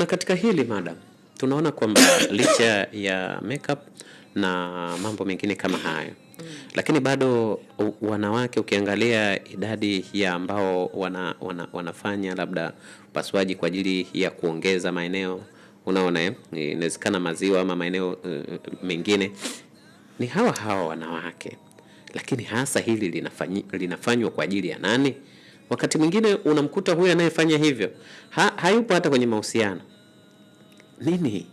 Na katika hili madam, tunaona kwamba licha ya makeup na mambo mengine kama hayo, lakini bado wanawake ukiangalia idadi ya ambao wanafanya labda upasuaji kwa ajili ya kuongeza maeneo, unaona inawezekana maziwa ama maeneo mengine, ni hawa wanawake. Lakini hasa hili linafanywa kwa ajili ya nani? Wakati mwingine unamkuta huyu anayefanya hivyo hayupo hata kwenye mahusiano. Nini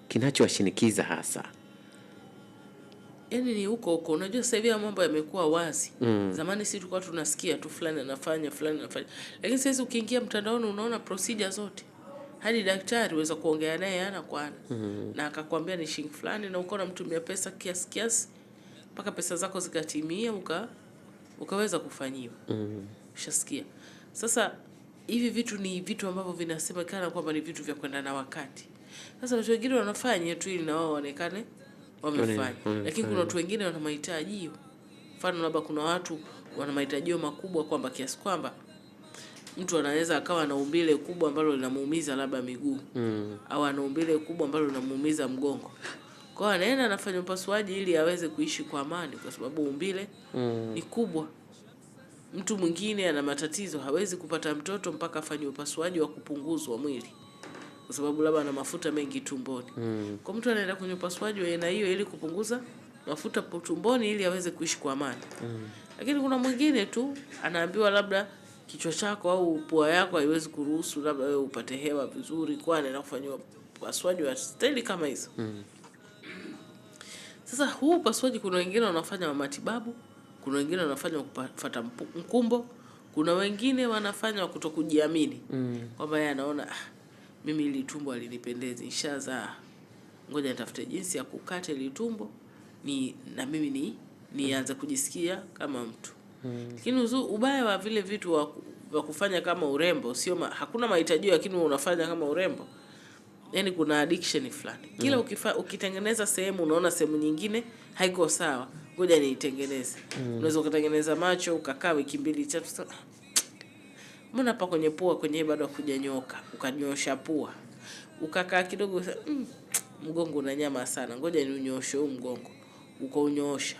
kinachowashinikiza hasa? Yaani ni huko. Unajua sasa hivi mambo yamekuwa wazi. Zamani sisi tulikuwa tunasikia tu fulani anafanya. Lakini sasa ukiingia mtandaoni unaona procedure zote. Hadi daktari uweza kuongea naye ana kwa ana. Na akakwambia ni shilingi fulani na uko unamtumia pesa kiasi mpaka pesa zako zikatimia ukaweza kufanyiwa. Ushasikia. Sasa hivi vitu ni vitu ambavyo vinasemekana kwamba ni vitu vya kwenda na wakati. Sasa watu wengine wanafanya tu ili na wao waonekane wamefanya. Lakini kuna watu wengine wana mahitaji. Mfano labda kuna watu wana mahitaji makubwa kwamba kiasi kwamba mtu anaweza akawa na umbile kubwa ambalo linamuumiza labda miguu. Au ana umbile kubwa ambalo linamuumiza mgongo. Kwa hiyo anaenda anafanya upasuaji ili aweze kuishi kwa amani kwa sababu umbile ni kubwa. Mtu mwingine ana matatizo, hawezi kupata mtoto mpaka afanye upasuaji wa kupunguzwa mwili. Kwa sababu labda ana mafuta mengi tumboni. Kwa mtu anaenda kwenye upasuaji wa aina hiyo ili kupunguza mafuta tumboni ili aweze kuishi kwa amani. Lakini kuna mwingine tu anaambiwa labda kichwa chako au pua yako haiwezi kuruhusu labda wewe upate hewa vizuri, kwa anaenda kufanya upasuaji wa staili kama hizo. Sasa huu upasuaji kuna wengine wanafanya wa matibabu, kuna wengine wanafanya kufuata mkumbo, kuna wengine wanafanya wa kutokujiamini. Kwamba yeye anaona mimi ili tumbo halinipendezi, nishazaa. Ngoja nitafute jinsi ya kukata ili tumbo na mimi nianze kujisikia kama mtu. Lakini ubaya wa vile vitu wa kufanya kama urembo sio hakuna mahitaji lakini unafanya kama urembo. Yaani kuna addiction fulani. Kila ukitengeneza sehemu unaona sehemu nyingine haiko sawa. Ngoja niitengeneze. Unaweza kutengeneza macho ukakaa wiki 2-3. Mbona hapa kwenye pua kwenye bado hakujanyoka, ukanyosha pua. Ukakaa kidogo mgongo una nyama sana. Ngoja niunyoshe huu mgongo. Ukaunyoosha.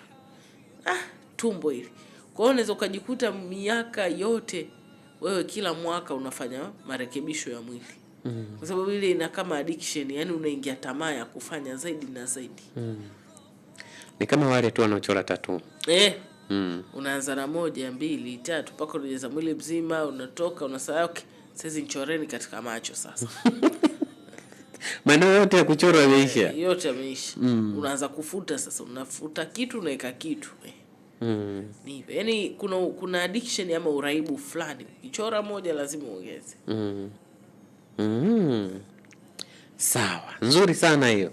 Tumbo hili. Kwa hiyo unaweza ukajikuta miaka yote wewe kila mwaka unafanya marekebisho ya mwili. Kwa sababu ile ina kama addiction, yani unaingia tamaa ya kufanya zaidi na zaidi. Ni kama wale tu wanaochora tattoo. Unaanza na 1, 2, 3 mpaka unajaza mwili mzima, unatoka unasahau sasa nichoreni katika macho sasa. Maeneo yote ya kuchora yameisha. Yote yameisha. Unaanza kufuta sasa, unafuta kitu unaweka kitu. Ni yani kuna addiction ama uraibu fulani. Ukichora moja lazima uongeze. Sawa, nzuri sana hiyo.